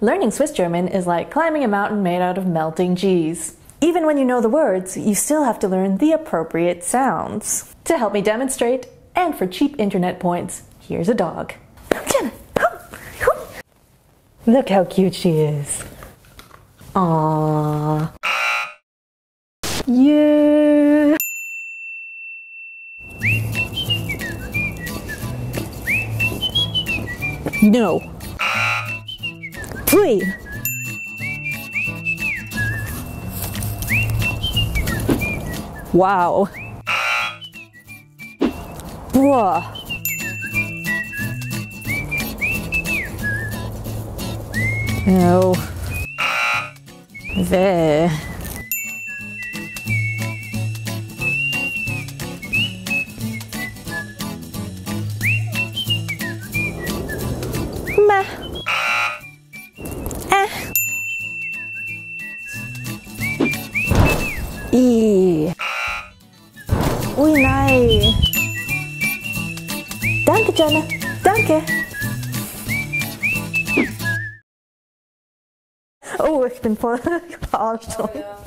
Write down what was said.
Learning Swiss German is like climbing a mountain made out of melting cheese. Even when you know the words, you still have to learn the appropriate sounds. To help me demonstrate, and for cheap internet points, here's a dog. Look how cute she is. Aww. Yeah. No. Pui. Wow. Bruh. No. There. Meh. Ui, nein. Danke, Jenna. Danke. Oh, ich bin voll verarscht. Oh, ja.